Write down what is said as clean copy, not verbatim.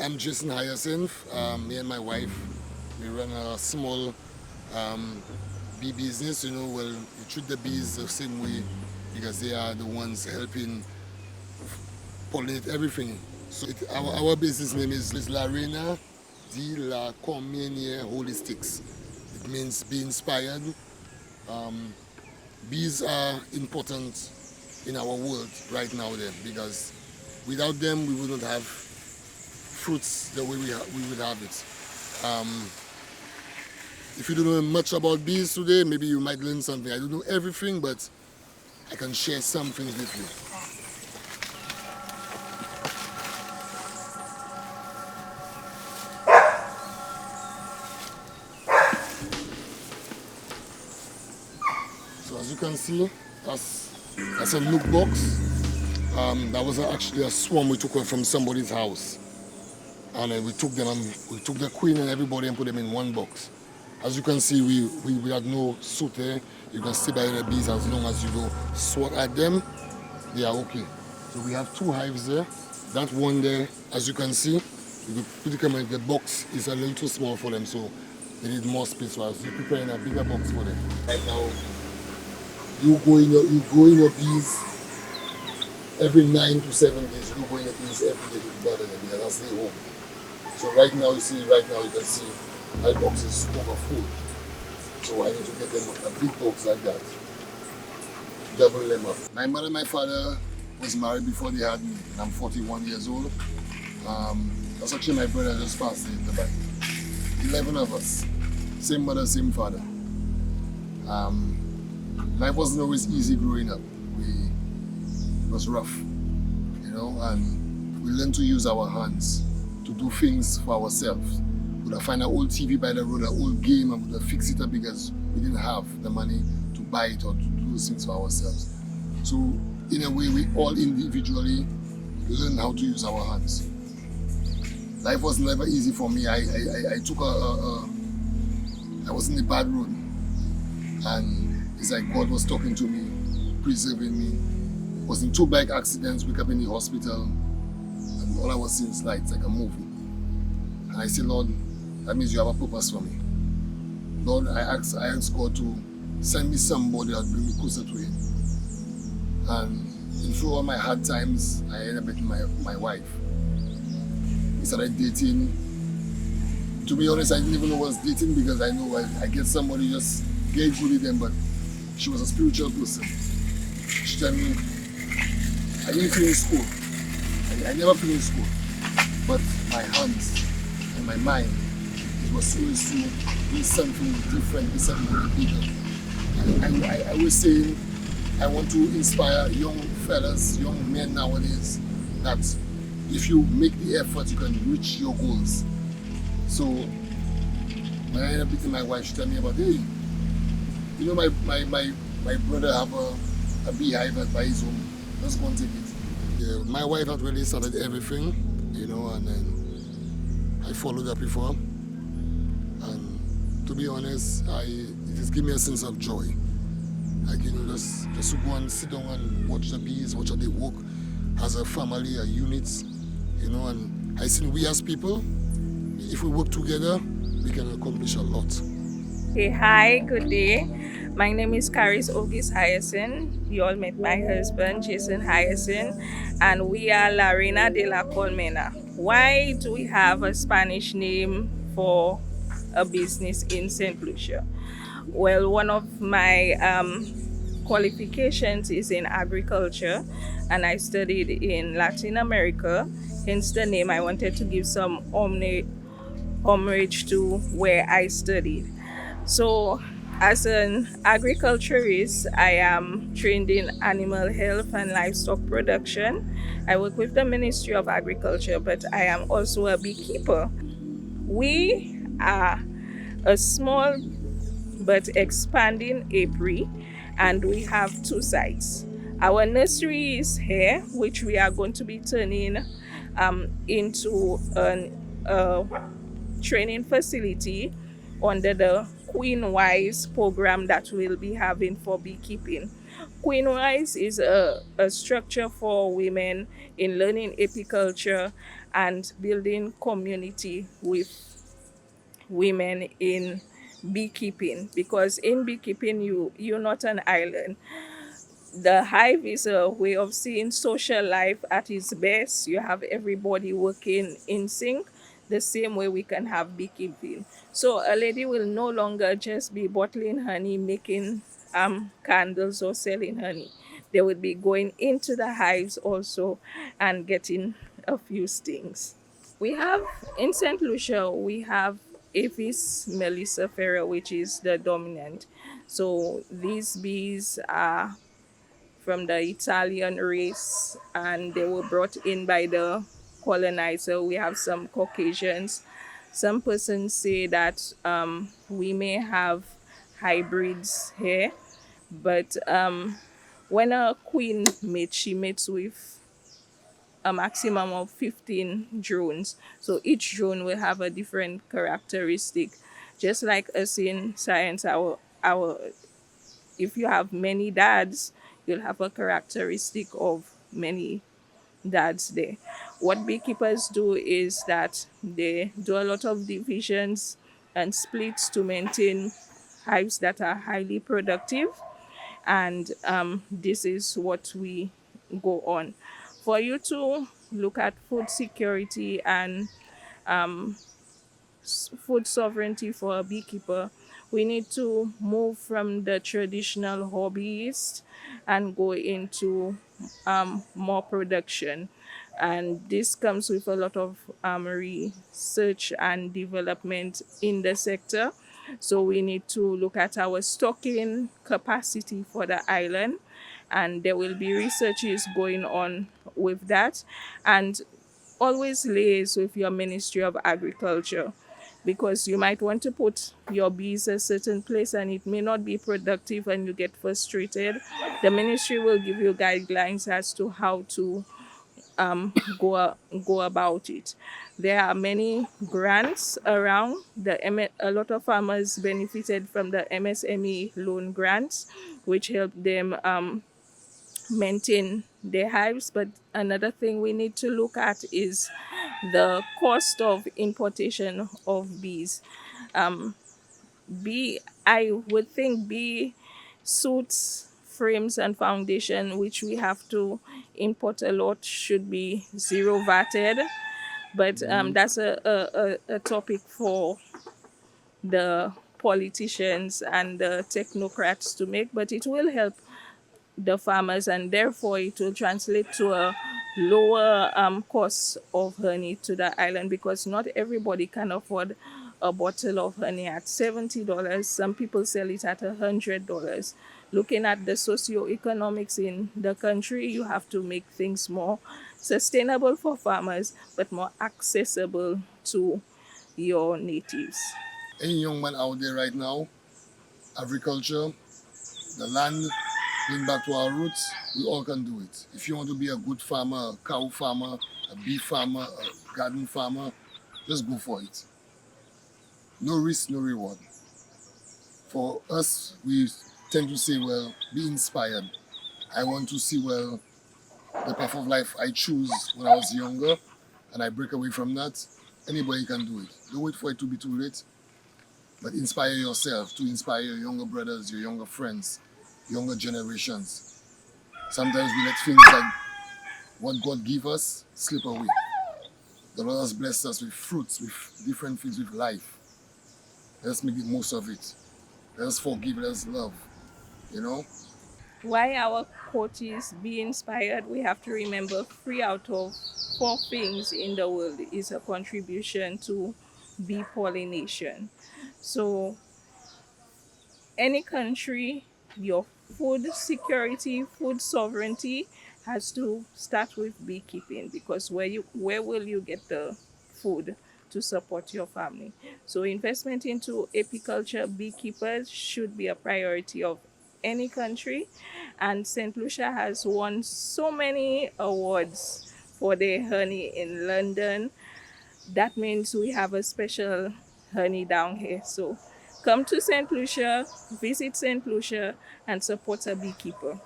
I'm Jason Hyacinth. Me and my wife, we run a small bee business. We treat the bees the same way because they are the ones helping pollinate everything. So our business name is La Reina de la Colmena Holistics. It means be inspired. Um, Bees are important in our world right now then because without them we wouldn't have fruits the way we would have it. Um, if you don't know much about bees today, maybe you might learn something. I don't know everything, but I can share some things with you. So as you can see, that's a look box. That was actually a swarm we took from somebody's house. And we took them and we took the queen and everybody and put them in one box. As you can see, we had no suit there. You can stay by the bees as long as you go swat at them, they are okay. So we have 2 hives there. That one there, as you can see, the box is a little too small for them, so they need more space for us. We're preparing a bigger box for them. Right now, you go in your bees every 9 to 7 days. You go in your bees every day to bother them because that's their home. So right now you can see my box is overfull. So I need to get them a big box like that. Double them up. My mother and my father was married before they had me, and I'm 41 years old. That's actually my brother just passed the back. 11 of us. Same mother, same father. Life wasn't always easy growing up. It was rough, and we learned to use our hands to do things for ourselves. We'd find an old TV by the road, an old game, and we'd fix it up because we didn't have the money to buy it or to do those things for ourselves. So in a way, we all individually learned how to use our hands. Life was never easy for me. I was in the bad road, and it's like God was talking to me, preserving me. I was in 2 bike accidents, wake up in the hospital, and all I was seeing is lights, like a movie. And I said, Lord, that means you have a purpose for me. Lord, I asked God to send me somebody that will bring me closer to Him. And through all my hard times, I ended up meeting my wife. We started dating. To be honest, I didn't even know I was dating because I know I get somebody just get good with them, but she was a spiritual person. She told me, I didn't finish school. I never finished school. But my hands and my mind, it was always to be something different, be something bigger. I was saying, I want to inspire young fellas, young men nowadays, that if you make the effort, you can reach your goals. So when I ended up meeting my wife, she told me about, hey, my brother have a beehive by his home. Let's go and take it. Yeah, my wife had really started everything, and then I followed up with her. And to be honest, it has given me a sense of joy. Like, just to go and sit down and watch the bees, watch how they work as a family, a unit, and I think we as people, if we work together, we can accomplish a lot. Hey, hi, good day. My name is Caris Hyacinth. You all met my husband, Jason Hyacinth, and we are La Reina de la Colmena. Why do we have a Spanish name for a business in St. Lucia? Well, one of my qualifications is in agriculture, and I studied in Latin America. Hence the name. I wanted to give some homage to where I studied. So, as an agriculturist, I am trained in animal health and livestock production. I work with the Ministry of Agriculture, but I am also a beekeeper. We are a small but expanding apiary, and we have 2 sites. Our nursery is here, which we are going to be turning into a training facility under the Queen Wise program that we'll be having for beekeeping. Queen Wise is a structure for women in learning apiculture and building community with women in beekeeping, because in beekeeping you're not an island. The hive is a way of seeing social life at its best. You have everybody working in sync, the same way we can have beekeeping. So a lady will no longer just be bottling honey, making candles or selling honey. They would be going into the hives also and getting a few stings. We have in St. Lucia, we have Apis mellifera, which is the dominant. So these bees are from the Italian race, and they were brought in by the colonizer. We have some Caucasians. Some persons say that we may have hybrids here, but when a queen mates, she mates with a maximum of 15 drones. So each drone will have a different characteristic. Just like us in science, our if you have many dads, you'll have a characteristic of many dads there. What beekeepers do is that they do a lot of divisions and splits to maintain hives that are highly productive, and this is what we go on. For you to look at food security and food sovereignty for a beekeeper, we need to move from the traditional hobbyist and go into more production. And this comes with a lot of research and development in the sector. So we need to look at our stocking capacity for the island, and there will be researches going on with that. And always liaise with your Ministry of Agriculture, because you might want to put your bees a certain place and it may not be productive and you get frustrated. The ministry will give you guidelines as to how to go about it. There are many grants around. A lot of farmers benefited from the MSME loan grants, which helped them maintain their hives. But another thing we need to look at is the cost of importation of bees. I would think bee suits, frames, and foundation, which we have to import a lot, should be zero vatted. But that's a topic for the politicians and the technocrats to make. But it will help the farmers, and therefore it will translate to a lower cost of honey to the island, because not everybody can afford a bottle of honey at $70. Some people sell it at $100. Looking at the socioeconomics in the country, you have to make things more sustainable for farmers but more accessible to your natives. Any young man out there right now, agriculture, the land, going back to our roots, we all can do it. If you want to be a good farmer, a cow farmer, a beef farmer, a garden farmer, just go for it. No risk, no reward. For us, we tend to say, well, be inspired. I want to see, well, the path of life I choose when I was younger, and I break away from that. Anybody can do it. Don't wait for it to be too late, but inspire yourself to inspire your younger brothers, your younger friends, younger generations. Sometimes we let things like what God give us slip away. The Lord has blessed us with fruits, with different things, with life. Let's make the most of it. Let us forgive, let us love, you know? Why our quote is be inspired, we have to remember 3 out of 4 things in the world is a contribution to bee pollination. So any country, your food security, food sovereignty has to start with beekeeping, because where will you get the food to support your family? So investment into apiculture beekeepers should be a priority of any country. And St. Lucia has won so many awards for their honey in London. That means we have a special honey down here. So come to St. Lucia, visit St. Lucia, and support a beekeeper.